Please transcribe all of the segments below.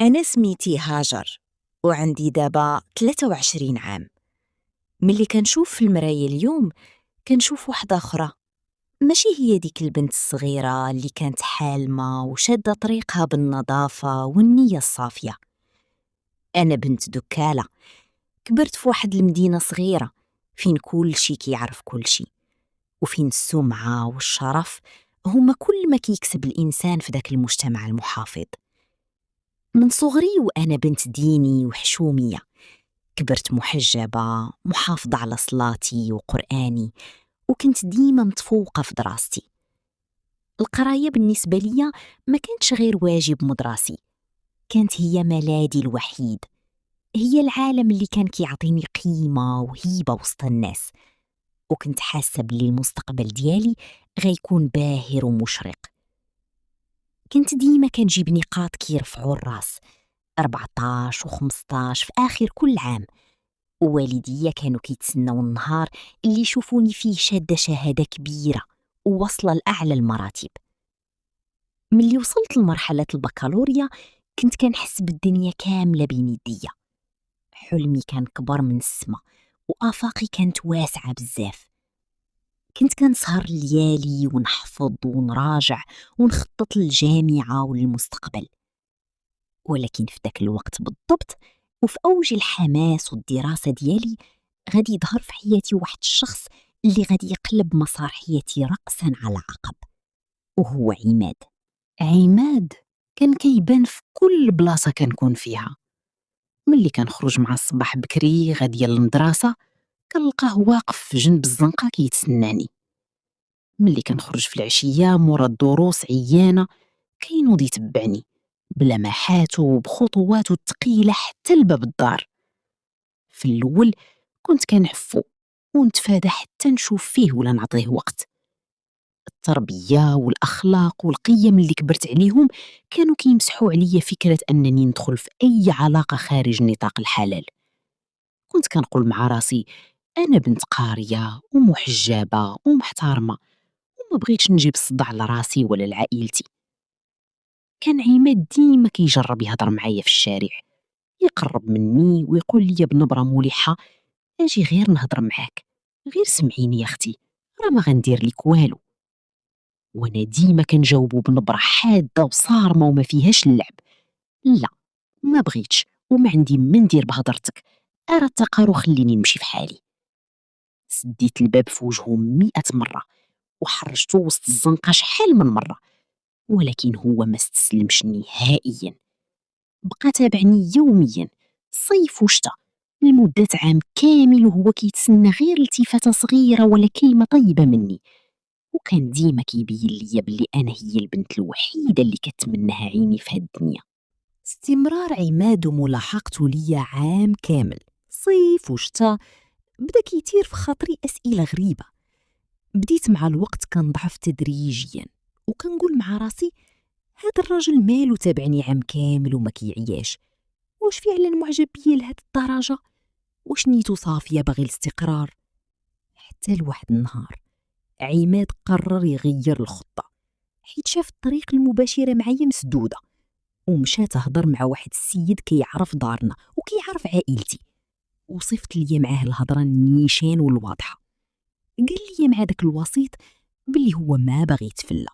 أنا سميتي هاجر وعندي دابا 23 عام. ملي كنشوف في المراية اليوم كنشوف واحدة أخرى، ماشي هي ديك البنت الصغيرة اللي كانت حالمة وشادة طريقها بالنظافة والنية الصافية. أنا بنت دكالة، كبرت في واحد المدينة صغيرة فين كل شي كيعرف كل شي، وفين السمعة والشرف هما كل ما كيكسب الإنسان في داك المجتمع المحافظ. من صغري وأنا بنت ديني وحشومية، كبرت محجبة محافظة على صلاتي وقرآني، وكنت ديما متفوقة في دراستي. القراية بالنسبة ليا ما كانتش غير واجب مدرسي، كانت هي ملاذي الوحيد، هي العالم اللي كان كيعطيني قيمة وهيبة وسط الناس، وكنت حاسة بلي المستقبل ديالي غيكون باهر ومشرق. كنت ديما كنجيب نقاط كيرفعوا الراس، 14 و15 في آخر كل عام، ووالديا كانوا كيتسناو النهار اللي يشوفوني فيه شادة شهادة كبيرة ووصلة لأعلى المراتب. ملي وصلت لمرحلة البكالوريا كنت كنحس بالدنيا كاملة بين يديا، حلمي كان كبر من السما وآفاقي كانت واسعة بزاف. كنت كنسهر الليالي ونحفظ ونراجع ونخطط للجامعة وللمستقبل، ولكن في داك الوقت بالضبط وفي أوج الحماس والدراسة ديالي غادي يظهر في حياتي واحد الشخص اللي غادي يقلب مسار حياتي رأسا على عقب، وهو عماد. عماد كان كيبان في كل بلاصة كنكون فيها. ملي كنخرج مع الصباح بكري غادية للمدرسة كنلقاه واقف في جنب الزنقة كيتسناني. ملي كنخرج في العشية مورا الدروس عيانة كينوض يتبعني بلمحاته وبخطواته الثقيلة حتى لباب الدار. في الأول كنت كنعفو ونتفادى حتى نشوف فيه ولا نعطيه وقت. التربية والأخلاق والقيم اللي كبرت عليهم كانوا كيمسحوا عليا فكرة أنني ندخل في أي علاقة خارج نطاق الحلال. كنت كنقول مع راسي أنا بنت قارية ومحجبة ومحترمة، وما بغيتش نجيب الصداع لراسي ولا لعائلتي. كان عماد ديما كيجرب يهضر معايا في الشارع، يقرب مني ويقول لي بنبرة ملحة أجي غير نهضر معاك، غير سمعيني يا أختي، راه ما غندير لك والو. وانا ديما كنجاوبو بنبرة حادة وصارمة وما فيهاش اللعب. لا، ما بغيتش وما عندي ما ندير بهضرتك، ارى التقارو خليني نمشي في حالي. سديت الباب في وجهه 100 مرة وحرجته وسط الزنقة شحال من مرة، ولكن هو ما استسلمش نهائيا. بقى تابعني يوميا صيف وشتا لمدة عام كامل، وهو كيتسنى غير التفاتة صغيرة ولا كلمة طيبة مني، وكان ديما كيبين ليا بلي أنا هي البنت الوحيدة اللي كتمناها عيني في هاد الدنيا. استمرار عماد وملاحقته ليا عام كامل صيف وشتا بدا كيتير في خاطري أسئلة غريبة. بديت مع الوقت كنضعف تدريجيا وكنقول مع راسي هذا الراجل مالو تابعني عام كامل وما كيعياش، واش فعلا معجب بيا لهاد الدرجة؟ واش نيتو صافية باغي الاستقرار؟ حتى لواحد النهار عماد قرر يغير الخطة، حيت شاف الطريق المباشرة معايا مسدودة، ومشى تهضر مع واحد السيد كيعرف دارنا وكيعرف عائلتي، وصفت لي معاه الهضرة النيشان والواضحة. قال لي مع داك الوسيط باللي هو ما باغي يتفلى،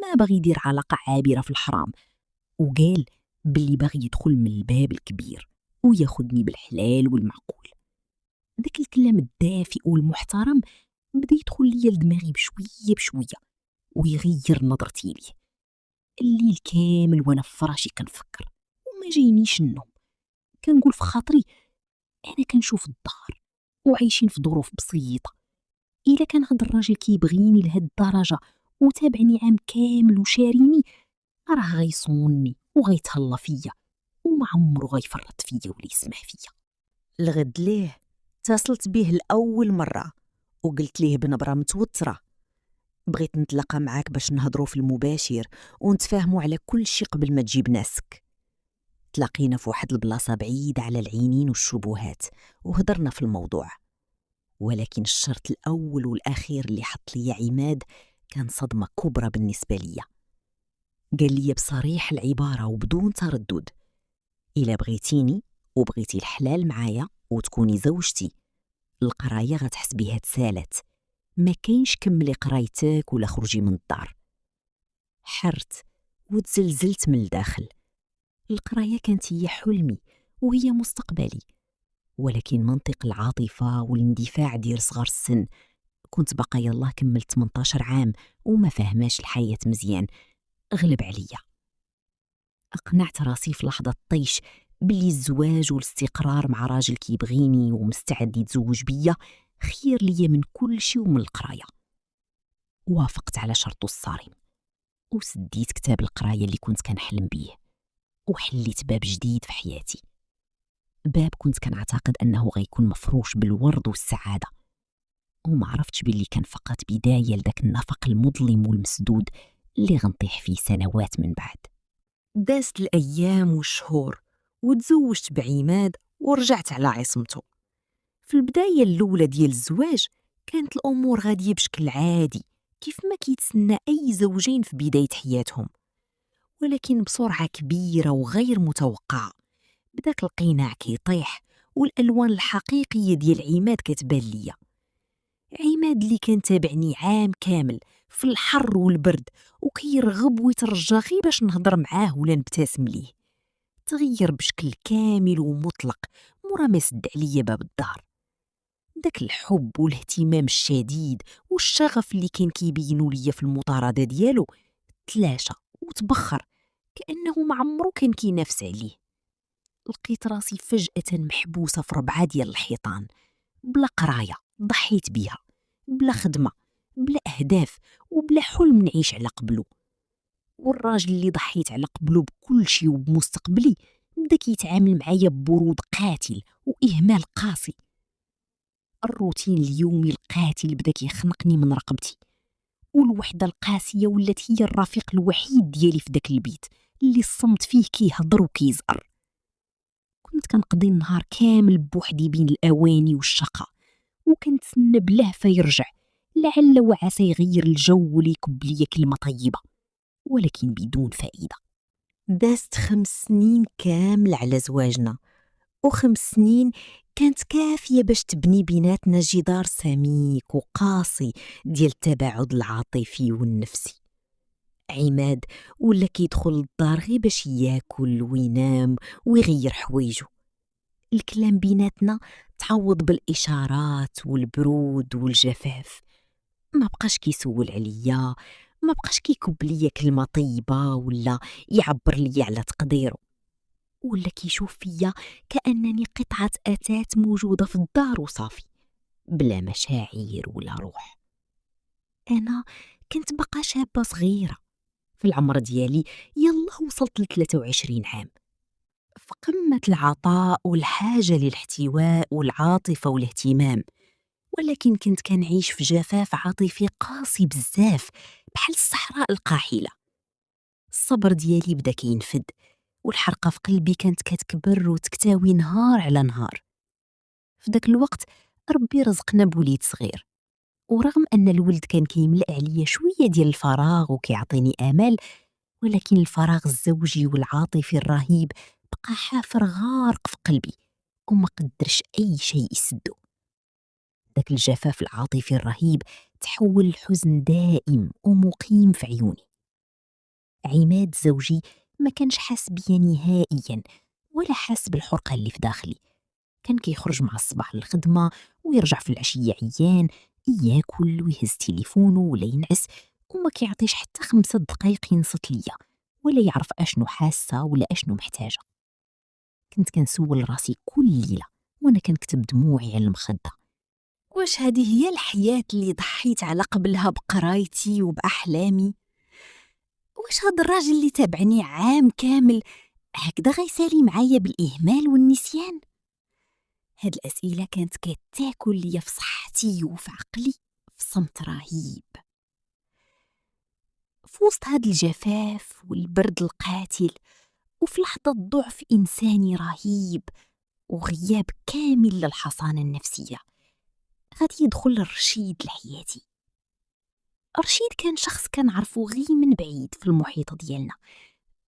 ما باغي يدير علاقة عابرة في الحرام، وقال باللي باغي يدخل من الباب الكبير وياخدني بالحلال والمعقول. داك الكلام الدافئ والمحترم بدا يدخل ليا لدماغي بشوية بشوية ويغير نظرتي ليه. الليل كامل وانا في فراشي كنفكر وما جاينيش النوم، كنقول في خاطري انا كنشوف الدار وعايشين في ظروف بسيطة، الا كان هاد الراجل كيبغيني لهاد الدرجة وتابعني عام كامل وشاريني راه غيصونني وغيتهلا فيا وما عمرو غيفرط فيا ولا يسمح فيا. الغد ليه اتصلت به لأول مرة وقلت ليه بنبرة متوترة بغيت نتلاقى معاك باش نهضروا في المباشر ونتفاهموا على كل شيء قبل ما تجيب ناسك. تلاقينا في واحد البلاصة بعيدة على العينين والشبهات وهضرنا في الموضوع، ولكن الشرط الأول والأخير اللي حط لي عماد كان صدمة كبرى بالنسبة لي. قال لي بصريح العبارة وبدون تردد إلا بغيتيني وبغيتي الحلال معايا وتكوني زوجتي، القراية غتحس بها تسالات، ما كاينش كملي قرايتك ولا خرجي من الدار. حرت وتزلزلت من الداخل. القراية كانت هي حلمي وهي مستقبلي، ولكن منطق العاطفة والاندفاع ديال صغار السن، كنت باقا يلاه كملت 18 عام وما فهماش الحياة مزيان، غلب عليا. أقنعت راسي في لحظة طيش بلي الزواج والاستقرار مع راجل كيبغيني ومستعد يتزوج بيا خير ليا من كل شي ومن القراية. وافقت على شرطو الصارم وسديت كتاب القراية اللي كنت كنحلم بيه، وحليت باب جديد في حياتي، باب كنت كنعتقد أنه غيكون مفروش بالورد والسعادة، وما عرفتش باللي كان فقط بداية لذاك النفق المظلم والمسدود اللي غنطيح فيه سنوات من بعد. دازت الأيام والشهور وتزوجت بعماد ورجعت على عصمته. في البداية الأولى ديال الزواج كانت الأمور غادية بشكل عادي كيف ما كيتسنى أي زوجين في بداية حياتهم، ولكن بسرعة كبيرة وغير متوقعة بداك القناع كيطيح والألوان الحقيقية ديال عماد كتبان ليا. عماد اللي كان تابعني عام كامل في الحر والبرد وكيرغب ويترجى غير باش نهضر معاه ولا نبتسم ليه، تغير بشكل كامل ومطلق مورا ما سد عليا باب الدار. داك الحب والاهتمام الشديد والشغف اللي كان كيبينوا ليا في المطاردة ديالو تلاشى وتبخر كأنه ما عمرو كان كينافس عليه. لقيت راسي فجأة محبوسة في ربعة ديال الحيطان، بلا قراية ضحيت بيها، بلا خدمة، بلا أهداف، وبلا حلم نعيش على قبلو. والراجل اللي ضحيت على قبلو بكل شي وبمستقبلي بدا كيتعامل معايا ببرود قاتل وإهمال قاسي. الروتين اليومي القاتل بدا كيخنقني من رقبتي، والوحدة القاسية ولات هي الرفيق الوحيد ديالي في داك البيت اللي الصمت فيه كيهضر وكيزأر. كنت كنقضي النهار كامل بوحدي بين الأواني والشقة، وكنتسنى بلهفة يرجع لعل وعسى يغير الجو وليكب ليا كلمة طيبة، ولكن بدون فائدة. دازت 5 سنين كامل على زواجنا، و5 سنين كانت كافية باش تبني بيناتنا جدار سميك وقاسي ديال التباعد العاطفي والنفسي. عماد ولا كيدخل للدار غير باش ياكل وينام ويغير حوايجو. الكلام بيناتنا تعوض بالإشارات والبرود والجفاف، ما بقاش كيسول عليا، ما بقاش كيكب ليا كلمة طيبة ولا يعبر ليا على تقديره، ولا كيشوف فيا كأنني قطعة أثاث موجودة في الدار وصافي بلا مشاعر ولا روح. أنا كنت بقى شابة صغيرة في العمر ديالي، يلا وصلت ل 23 عام، في قمة العطاء والحاجة للاحتواء والعاطفة والاهتمام، ولكن كنت كنعيش في جفاف عاطفي قاسي بزاف بحال الصحراء القاحلة. الصبر ديالي بدا كينفد، والحرقة في قلبي كانت كتكبر وتكتاوي نهار على نهار. في ذاك الوقت ربي رزقنا بوليد صغير، ورغم أن الولد كان كيملأ عليا شوية ديال الفراغ وكيعطيني آمال، ولكن الفراغ الزوجي والعاطفي الرهيب بقى حافر غارق في قلبي وما قدرش أي شيء يسدو. داك الجفاف العاطفي الرهيب تحول لحزن دائم ومقيم في عيوني. عماد زوجي ما كانش حاس بيا نهائيا ولا حاس بالحرقة اللي في داخلي. كان كيخرج مع الصباح للخدمة ويرجع في العشية عيان، ياكل ويهز تليفونه ولا ينعس، وما كيعطيش حتى 5 دقايق ينصت ليا ولا يعرف أشنو حاسة ولا أشنو محتاجة. كنت كنسول راسي كل ليلة وانا كنكتب دموعي على المخدة، واش هذه هي الحياة اللي ضحيت على قبلها بقرايتي وبأحلامي؟ واش هاد الراجل اللي تابعني عام كامل هكذا غيسالي معايا بالإهمال والنسيان؟ هاد الأسئلة كانت كتاكل ليا في صحتي وفي عقلي في صمت رهيب. في وسط هاد الجفاف والبرد القاتل وفي لحظة ضعف إنساني رهيب وغياب كامل للحصانة النفسية غادي يدخل رشيد لحياتي. رشيد كان شخص كنعرفو غير من بعيد في المحيط ديالنا،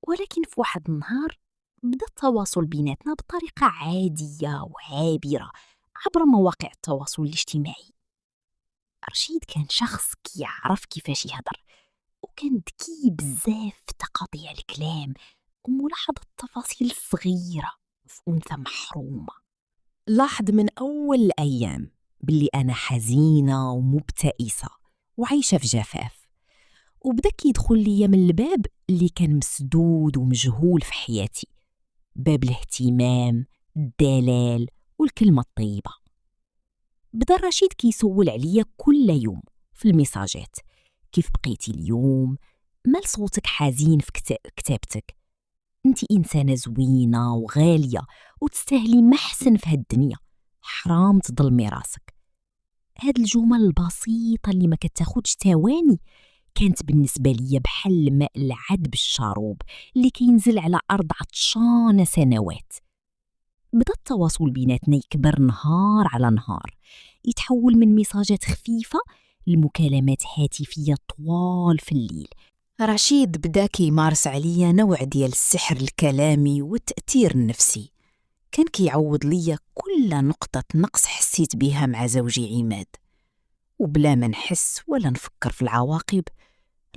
ولكن في واحد النهار بدا التواصل بيناتنا بطريقة عادية وعابرة عبر مواقع التواصل الاجتماعي. رشيد كان شخص كيعرف كيفاش يهضر، وكان ذكي بزاف في تقاطيع الكلام وملاحظة التفاصيل الصغيرة في أنثى محرومة. لاحظ من أول الأيام باللي أنا حزينة ومبتئسة وعايشة في جفاف، وبدا كيدخل ليا من الباب اللي كان مسدود ومجهول في حياتي، باب الاهتمام، الدلال والكلمة الطيبة. بدا رشيد كيسول عليا كل يوم في الميساجات: كيف بقيتي اليوم؟ مال صوتك حزين في كتابتك؟ انتي إنسانة زوينة وغالية وتستاهلي ما حسن في هاد الدنيا، حرام تظلمي راسك. هاد الجمل البسيطة اللي ما كتاخدش ثواني كانت بالنسبة ليا بحال الماء العذب الشروب اللي كينزل على أرض عطشانة سنوات. بدا التواصل بيناتنا يكبر نهار على نهار، يتحول من ميساجات خفيفة لمكالمات هاتفية طوال في الليل. رشيد بدا كيمارس عليا نوع ديال السحر الكلامي والتأثير النفسي. كان كيعوض ليا كل نقطة نقص حسيت بها مع زوجي عماد، وبلا ما نحس ولا نفكر في العواقب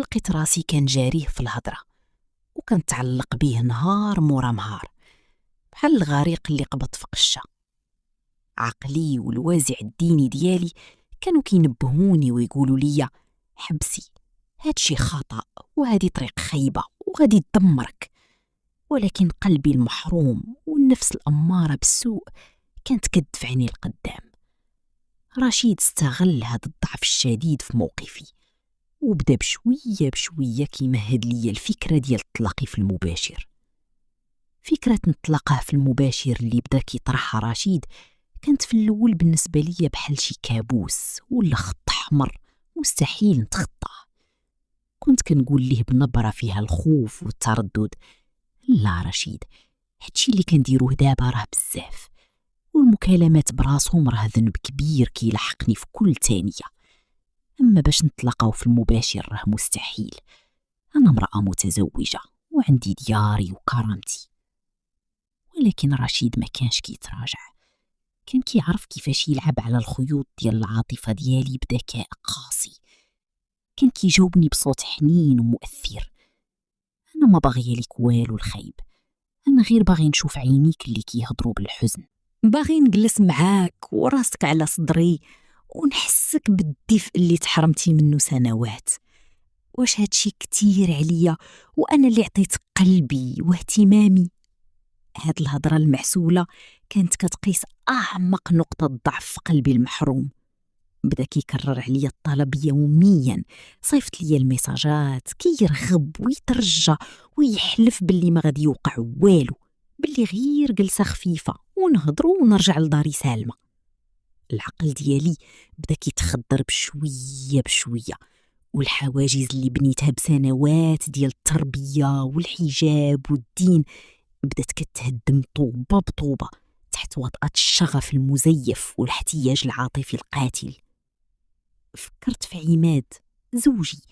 لقيت راسي كان جاريه في الهضرة، وكان تعلق بيه نهار مورا نهار بحال الغريق اللي قبض في قشة. عقلي والوازع الديني ديالي كانوا كينبهوني ويقولوا لي: حبسي، هادشي خطأ وهادي طريق خايبة وغادي تدمرك. ولكن قلبي المحروم والنفس الأمارة بالسوء كانت كتدفعني لقدام. رشيد استغل هذا الضعف الشديد في موقفي، وبدا بشوية بشوية كيمهد لي الفكرة ديال الطلاق في المباشر. فكرة نطلقه في المباشر اللي بدا كيطرحها رشيد كانت في الأول بالنسبة لي بحال شي كابوس ولا خط أحمر مستحيل نتخطاه. كنت كنقول ليه بنبرة فيها الخوف والتردد: لا رشيد، هادشي اللي كنديروه دابا راه بزاف، والمكالمات براسهم راه ذنب كبير كيلحقني في كل ثانية. أما باش نتلاقاو في المباشر راه مستحيل، أنا امرأة متزوجة وعندي دياري وكرامتي. ولكن رشيد ما كانش كيتراجع، كان كيعرف كيفاش يلعب على الخيوط ديال العاطفة ديالي بذكاء قاسي. كان كيجاوبني بصوت حنين ومؤثر: أنا ما باغية لك والو الخيب، أنا غير باغي نشوف عينيك اللي كيهضروا بالحزن، باغي نجلس معاك وراسك على صدري ونحسك بالدفء اللي تحرمتي منه سنوات. واش هادشي كتير عليا وأنا اللي عطيت قلبي واهتمامي؟ هاد الهضرة المحسولة كانت كتقيس أعمق نقطة ضعف في قلبي المحروم. بدا كيكرر عليا الطلب يوميا، صيفط ليا الميساجات كيرغب ويترجى ويحلف باللي ما غادي يوقع والو، باللي غير جلسة خفيفة ونهضروا ونرجع لداري سالمة. العقل ديالي بدا كيتخدر بشوية بشوية، والحواجز اللي بنيتها بسنوات ديال التربية والحجاب والدين بدات كتهدم طوبة بطوبة تحت وطأة الشغف المزيف والاحتياج العاطفي القاتل. فكرت في عماد زوجي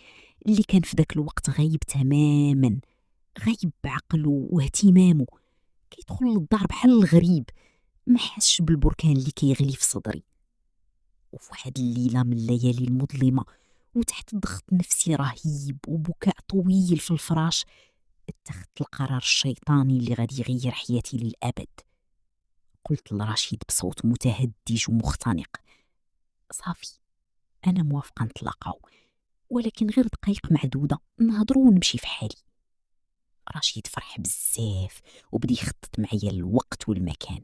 اللي كان في ذاك الوقت غايب تماما، غايب بعقله واهتمامه، كيدخل للدار بحال الغريب، ما حسش بالبركان اللي كيغلي في صدري. وفي واحد الليلة من الليالي المظلمة وتحت ضغط نفسي رهيب وبكاء طويل في الفراش، اتخذت القرار الشيطاني اللي غادي يغير حياتي للأبد. قلت لرشيد بصوت متهدج ومختنق: صافي، أنا موافقة نتلاقاو، ولكن غير دقايق معدودة نهضروا ونمشي في حالي. رشيد فرح بزاف وبدي يخطط معايا الوقت والمكان.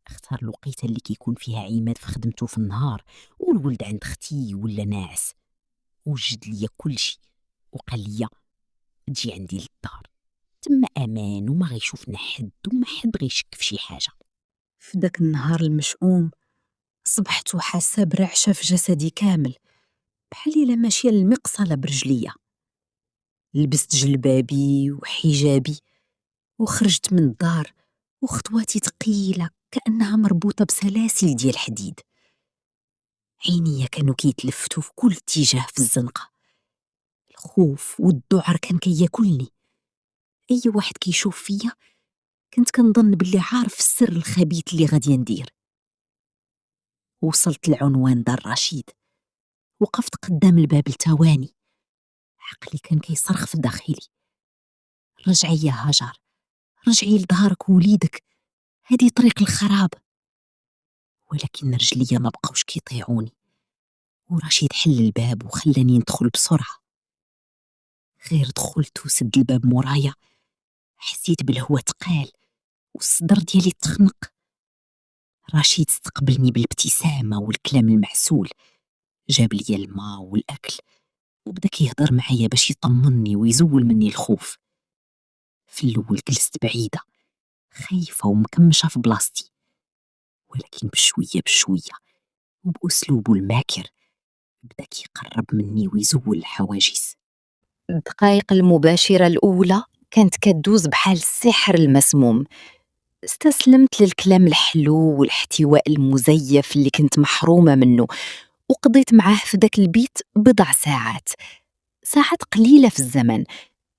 اختار الوقيته اللي كيكون فيها عماد في خدمته في النهار والولد عند اختي ولا ناعس، وجد ليا كل شيء وقال ليا: تجي عندي للدار، تما امان وما غيشوفنا حد وما حد غيشك في شي حاجه. في داك النهار المشؤوم صبحت وحاسه برعشه في جسدي كامل، بحال الا ماشيه المقصله برجليا. لبست جلبابي وحجابي وخرجت من الدار، وخطواتي ثقيله كانها مربوطه بسلاسل ديال الحديد. عينيا كانوا كيتلفتوا في كل اتجاه في الزنقه، الخوف والذعر كان كياكلني. اي واحد كيشوف فيا كنت كنظن باللي عارف السر الخبيث اللي غادي ندير. وصلت العنوان دار رشيد، وقفت قدام الباب التواني. عقلي كان كيصرخ في داخلي: رجعي يا هاجر، رجعي لدارك ووليدك، هذه طريق الخراب. ولكن رجليا ما بقاوش كيطيعوني، ورشيد حل الباب وخلاني ندخل بسرعة. غير دخلت وسد الباب مورايا، حسيت بالهواء تقال والصدر ديالي تخنق. رشيد استقبلني بالابتسامة والكلام المعسول، جاب لي الماء والأكل وبدا كيهضر معايا باش يطمني ويزول مني الخوف. في الأول جلست بعيدة خايفة ومكمشة في بلاصتي، ولكن بشوية بشوية وبأسلوبه الماكر بدا كيقرب مني ويزول الحواجز. الدقائق المباشرة الأولى كانت كدوز بحال السحر المسموم. استسلمت للكلام الحلو والاحتواء المزيف اللي كنت محرومة منه، وقضيت معاه في ذاك البيت بضع ساعات، ساعات قليلة في الزمن،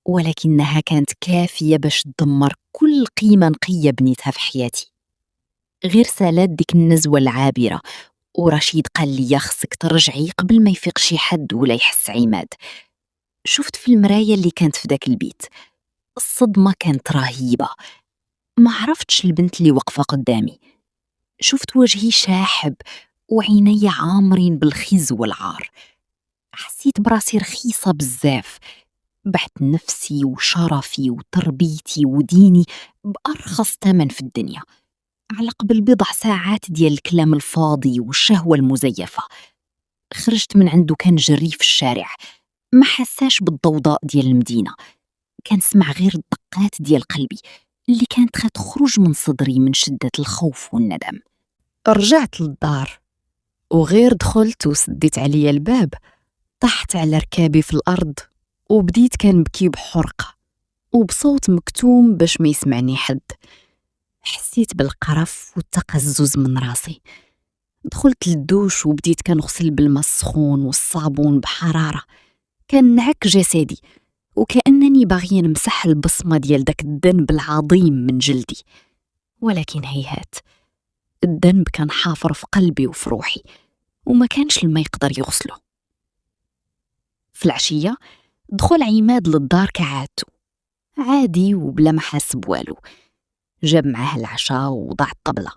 ولكنها كانت كافية باش تدمر كل قيمة نقية بنيتها في حياتي. غير سالات ديك النزوة العابرة، ورشيد قال لي خصك ترجعي قبل ما يفيق شي حد ولا يحس عماد. شفت في المراية اللي كانت في داك البيت، الصدمة كانت رهيبة. ما عرفتش البنت اللي وقفة قدامي، شفت وجهي شاحب وعيني عامرين بالخزي والعار. حسيت براسي رخيصة بزاف، بعت نفسي وشرفي وتربيتي وديني بأرخص ثمن في الدنيا على قبل بضع ساعات ديال الكلام الفاضي والشهوة المزيفة. خرجت من عنده كان جري في الشارع، ما حساش بالضوضاء ديال المدينة، كان سمع غير الدقات ديال قلبي اللي كانت غتخرج من صدري من شدة الخوف والندم. رجعت للدار، وغير دخلت وسديت عليا الباب طحت على ركابي في الأرض وبديت كنبكي بحرقة وبصوت مكتوم باش ما يسمعني حد. حسيت بالقرف والتقزز من راسي. دخلت للدوش وبديت كنغسل بالماء السخون والصابون بحرارة، كنعك جسدي وكأنني باغية نمسح البصمة ديال داك الذنب العظيم من جلدي. ولكن هيهات، الذنب كان حافر في قلبي وفي روحي، وما كانش الماء يقدر يغسله. في العشية دخل عماد للدار كعادته، عادي وبلا ما حاس بوالو. جاب معاه العشاء ووضع الطبلة،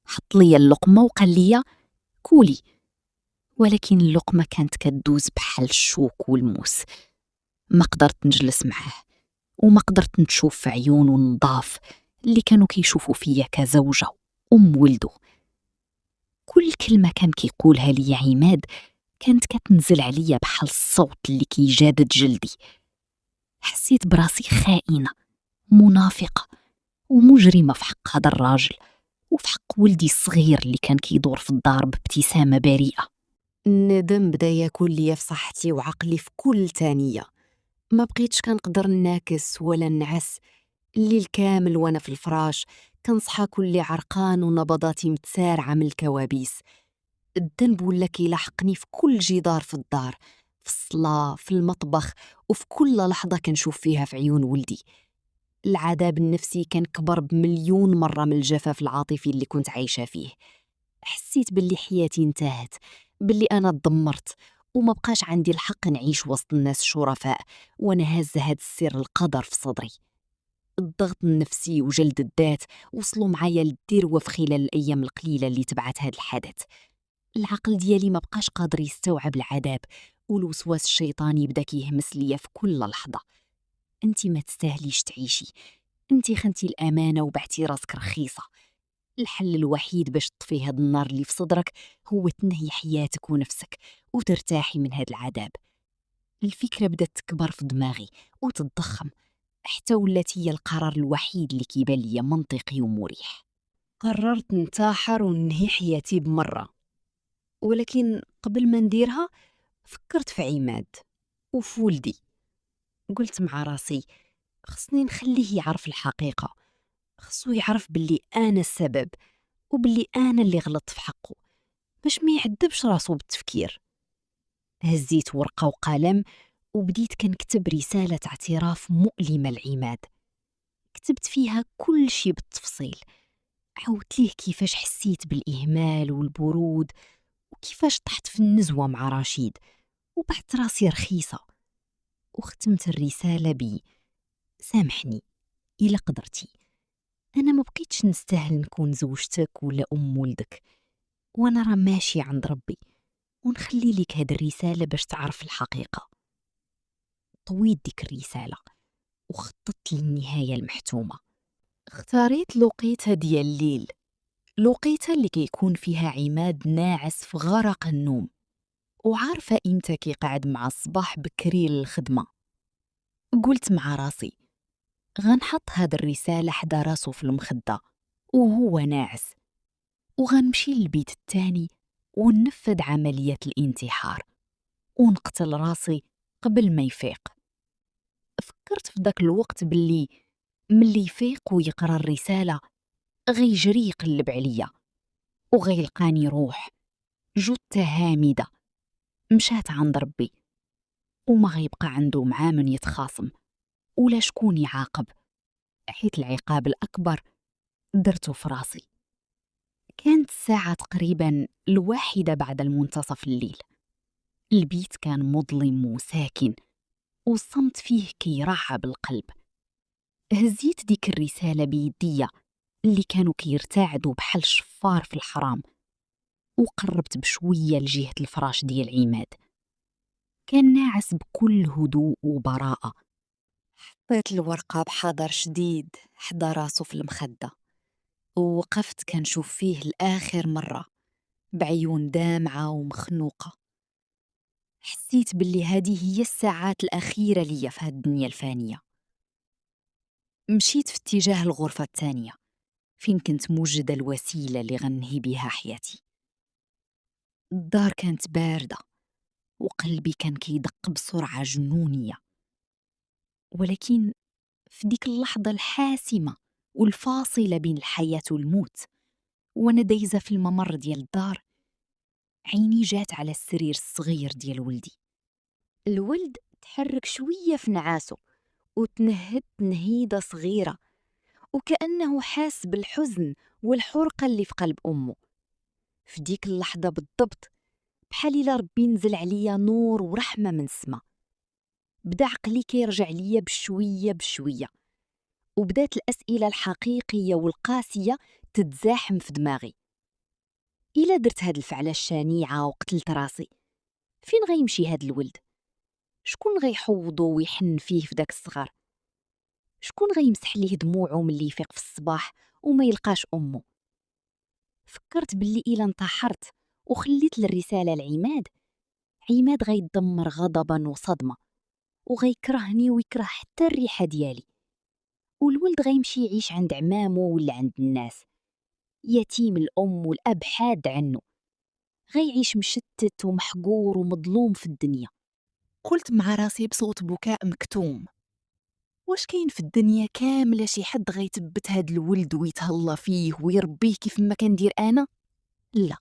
حط لي اللقمة وقال لي كولي. ولكن اللقمة كانت كدوز بحال الشوك والموس. ما قدرت نجلس معاه، وما قدرت نشوف في عيونه النظاف اللي كانوا كيشوفوا فيا كزوجة ولده. كل كلمة كان كيقولها لي عماد كانت كتنزل عليا بحال الصوت اللي كيجادد جلدي. حسيت براسي خائنة، منافقة ومجرمة في حق هذا الراجل وفي حق ولدي الصغير اللي كان كيدور في الدار بابتسامة بريئة. الندم بدا ياكل ليا في صحتي وعقلي في كل ثانية. ما بقيتش كنقدر ناكس ولا نعس. الليل كامل وانا في الفراش كنصحى كل عرقان ونبضاتي متسارعة من الكوابيس. الذنب ولا كيلاحقني في كل جدار في الدار، في الصلاة، في المطبخ، وفي كل لحظة كنشوف فيها في عيون ولدي. العذاب النفسي كان كبر بمليون مرة من الجفاف العاطفي اللي كنت عايشة فيه. حسيت باللي حياتي انتهت، باللي أنا اتدمرت وما بقاش عندي الحق نعيش وسط الناس شرفاء وانا هز هاد السر القدر في صدري. الضغط النفسي وجلد الذات وصلوا معايا للذروة في خلال الأيام القليلة اللي تبعت هاد الحدث. العقل ديالي ما بقاش قادر يستوعب العذاب، والوسواس الشيطاني بدا كيهمس ليا في كل لحظة: انتي ما تستاهليش تعيشي، انتي خنتي الأمانة وبعتي راسك رخيصة. الحل الوحيد باش تطفي هاد النار اللي في صدرك هو تنهي حياتك ونفسك وترتاحي من هاد العذاب. الفكرة بدات تكبر في دماغي وتتضخم حتى ولات هي القرار الوحيد اللي كيبان ليا منطقي ومريح. قررت ننتحر وننهي حياتي بمرة، ولكن قبل ما نديرها فكرت في عماد وفي ولدي. قلت مع راسي خصني نخليه يعرف الحقيقة، خصو يعرف باللي أنا السبب وباللي أنا اللي غلطت في حقه، باش ما يعذبش راسو بالتفكير. هزيت ورقة وقلم وبديت كنكتب رسالة اعتراف مؤلمة لعماد. كتبت فيها كل شي بالتفصيل. عاودت ليه كيفاش حسيت بالإهمال والبرود، وكيفاش طحت في النزوة مع رشيد، وبعت راسي رخيصة. وختمت الرسالة بي: سامحني إلا قدرتي، أنا ما بقيتش نستاهل نكون زوجتك ولا أم ولدك، وأنا راه ماشي عند ربي، ونخلي لك هاد الرسالة باش تعرف الحقيقة. طويت ديك الرسالة وخططت للنهاية المحتومة. اختاريت لوقيتها ديال الليل، لوقيتها اللي كيكون فيها عماد ناعس في غرق النوم، وعارفة إمتى كيقعد مع الصباح بكري للخدمة. قلت مع راسي غنحط هاد الرسالة حدا راسو في المخدة وهو ناعس، وغنمشي للبيت التاني وننفذ عملية الانتحار ونقتل راسي قبل ما يفيق. فكرت في داك الوقت باللي ملي يفيق ويقرا الرسالة غيجري يقلب عليا، وغيلقاني روح جثة هامدة مشات عند ربي، وما غيبقى عنده معاه من يتخاصم ولا شكون يعاقب، حيت العقاب الأكبر درته في راسي. كانت الساعة تقريبا 1 بعد المنتصف الليل. البيت كان مظلم وساكن، والصمت فيه كيرعب القلب. هزيت ديك الرسالة بيديا اللي كانوا كيرتعدوا بحال شفار في الحرام، وقربت بشوية لجهة الفراش ديال عماد. كان ناعس بكل هدوء وبراءة. حطيت الورقة بحذر شديد حدا راسو في المخدة، ووقفت كنشوف فيه لآخر مرة بعيون دامعة ومخنوقة. حسيت باللي هذه هي الساعات الأخيرة ليا في هاد الدنيا الفانية. مشيت في اتجاه الغرفة الثانية فين كنت موجدة الوسيلة اللي غنهي بها حياتي. الدار كانت باردة وقلبي كان كيدق بسرعة جنونية، ولكن في ديك اللحظة الحاسمة والفاصلة بين الحياة والموت، وانا دايزة في الممر ديال الدار، عيني جات على السرير الصغير ديال ولدي. الولد تحرك شوية في نعاسه وتنهد تنهيدة صغيرة، وكأنه حاس بالحزن والحرقة اللي في قلب أمه. في ديك اللحظة بالضبط بحال إلا ربي نزل عليا نور ورحمة من السما. بدا عقلي كيرجع ليا بشوية بشوية، وبدات الأسئلة الحقيقية والقاسية تتزاحم في دماغي. إلا درت هاد الفعلة الشنيعة وقتلت راسي، فين غيمشي هاد الولد؟ شكون غيحوضو ويحن فيه في داك الصغر؟ شكون غيمسح ليه دموعه ملي يفيق في الصباح وما يلقاش أمه؟ فكرت باللي إلا انتحرت وخليت الرسالة لعماد، عماد غيدمر غضبا وصدمة، وغيكرهني ويكره حتى الريحة ديالي، والولد غيمشي يعيش عند عمامو ولا عند الناس، يتيم الأم والأب حاد عنه، غيعيش مشتت ومحقور ومظلوم في الدنيا. قلت مع راسي بصوت بكاء مكتوم: واش كاين في الدنيا كاملة شي حد غيتبت هاد الولد ويتهلا فيه ويربيه كيف ما كندير أنا؟ لا،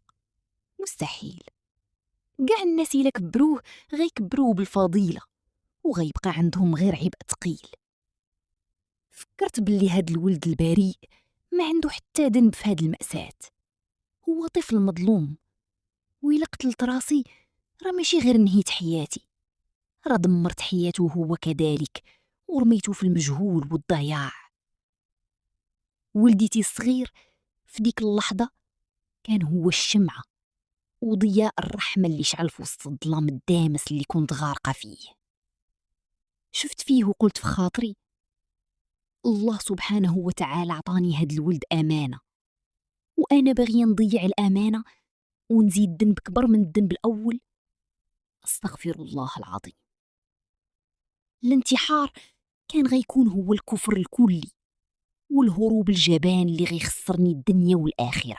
مستحيل. كاع الناس إلا كبروه غيكبروه بالفضيلة، وغيبقى عندهم غير عبء ثقيل. فكرت باللي هاد الولد البريء ما عنده حتى ذنب في هاد المأساة، هو طفل مظلوم، وإلا قتلت راسي راه ماشي غير نهيت حياتي، راه دمرت حياته هو كذلك ورميته في المجهول والضياع. ولديتي الصغير في ديك اللحظة كان هو الشمعة وضياء الرحمة اللي شعل في وسط الظلام الدامس اللي كنت غارقة فيه. شفت فيه وقلت في خاطري: الله سبحانه وتعالى عطاني هاد الولد أمانة، وأنا باغية نضيع الأمانة ونزيد ذنب كبر من الذنب الأول؟ أستغفر الله العظيم. الانتحار كان غيكون هو الكفر الكلي والهروب الجبان اللي غيخسرني الدنيا والآخرة.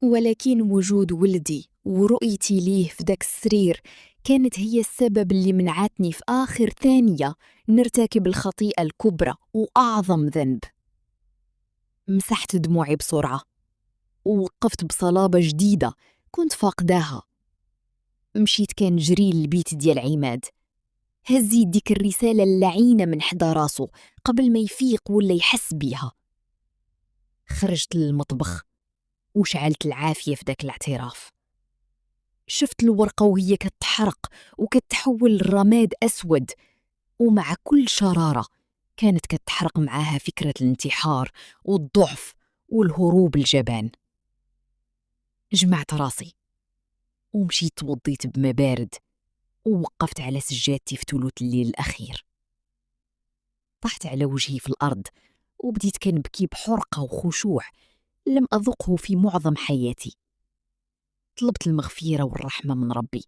ولكن وجود ولدي ورؤيتي ليه في داك السرير كانت هي السبب اللي منعتني في آخر ثانية نرتكب الخطيئة الكبرى وأعظم ذنب. مسحت دموعي بسرعة ووقفت بصلابة جديدة كنت فاقداها. مشيت كنجري للبيت ديال عماد، هز يديك الرسالة اللعينة من حدا راسو قبل ما يفيق ولا يحس بيها. خرجت للمطبخ وشعلت العافية في داك الاعتراف. شفت الورقة وهي كتحرق وكتحول لرماد أسود، ومع كل شرارة كانت كتحرق معاها فكرة الانتحار والضعف والهروب الجبان. جمعت راسي ومشيت توضيت بما بارد ووقفت على سجادتي في ثلث الليل الأخير. طحت على وجهي في الأرض وبديت كنبكي بحرقة وخشوع لم أذقه في معظم حياتي. طلبت المغفرة والرحمة من ربي،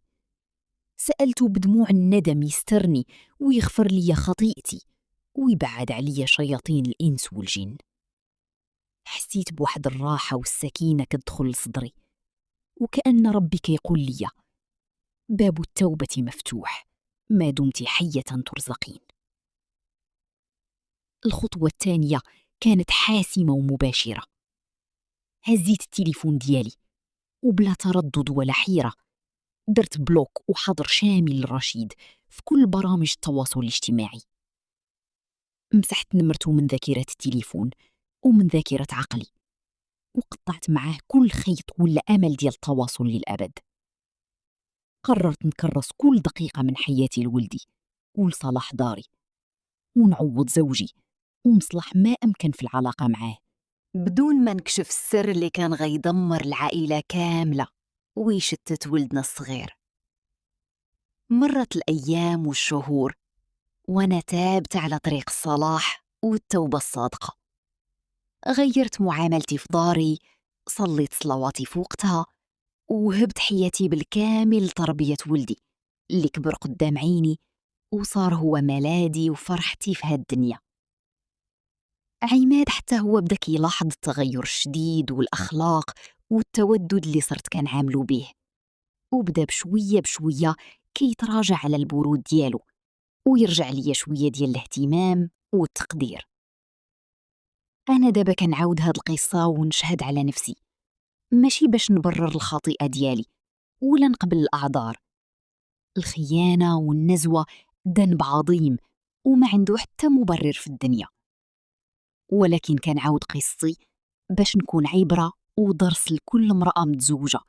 سألته بدموع الندم يسترني ويغفر لي خطيئتي ويبعد علي شياطين الإنس والجن. حسيت بواحد الراحة والسكينة كتدخل لصدري، وكأن ربي كيقول لي: باب التوبة مفتوح ما دمت حية ترزقين. الخطوة الثانية كانت حاسمة ومباشرة. هزيت التليفون ديالي وبلا تردد ولا حيرة درت بلوك وحظر شامل لرشيد في كل برامج التواصل الاجتماعي. مسحت نمرته من ذاكرة التليفون ومن ذاكرة عقلي، وقطعت معاه كل خيط ولا أمل ديال التواصل للأبد. قررت نكرس كل دقيقة من حياتي لولدي ولصلاح داري، ونعوض زوجي ونصلح ما أمكن في العلاقة معاه بدون ما نكشف السر اللي كان غيدمر العائلة كاملة ويشتت ولدنا الصغير. مرت الأيام والشهور وأنا تابت على طريق الصلاح والتوبة الصادقة. غيرت معاملتي في داري، صليت صلواتي في وقتها، وهبت حياتي بالكامل لتربية ولدي اللي كبر قدام عيني وصار هو ملاذي وفرحتي في هالدنيا. عماد حتى هو بدا كيلاحظ التغير الشديد والأخلاق والتودد اللي صرت كنعاملو به، وبدا بشوية بشوية كيتراجع على البرود ديالو ويرجع ليا شوية ديال الاهتمام والتقدير. أنا دابا كنعاود هاد القصة ونشهد على نفسي، ماشي باش نبرر الخطيئة ديالي ولا نقبل الأعذار. الخيانة والنزوة ذنب عظيم وما عنده حتى مبرر في الدنيا، ولكن كنعاود قصتي باش نكون عبرة ودرس لكل امرأة متزوجة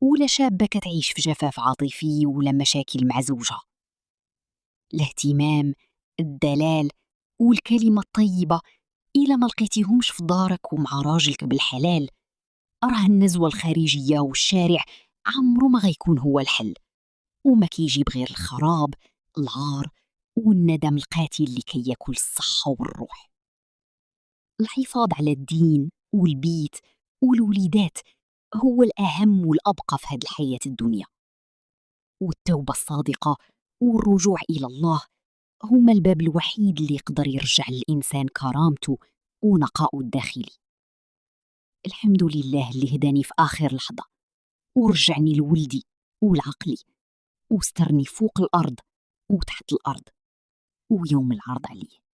ولا شابة كتعيش في جفاف عاطفي ولا مشاكل مع زوجها. الاهتمام، الدلال والكلمة الطيبة إلا ما لقيتيهمش في دارك ومع راجلك بالحلال، راه النزوة الخارجية والشارع عمرو ما غيكون هو الحل، وما كيجيب غير الخراب، العار والندم القاتل اللي كياكل الصحة والروح. الحفاظ على الدين والبيت والوليدات هو الأهم والأبقى في هذه الحياة الدنيا، والتوبة الصادقة والرجوع إلى الله هما الباب الوحيد اللي يقدر يرجع للإنسان كرامته ونقاءه الداخلي. الحمد لله اللي هداني في آخر لحظة ورجعني لولدي ولعقلي وسترني فوق الأرض وتحت الأرض ويوم العرض عليه.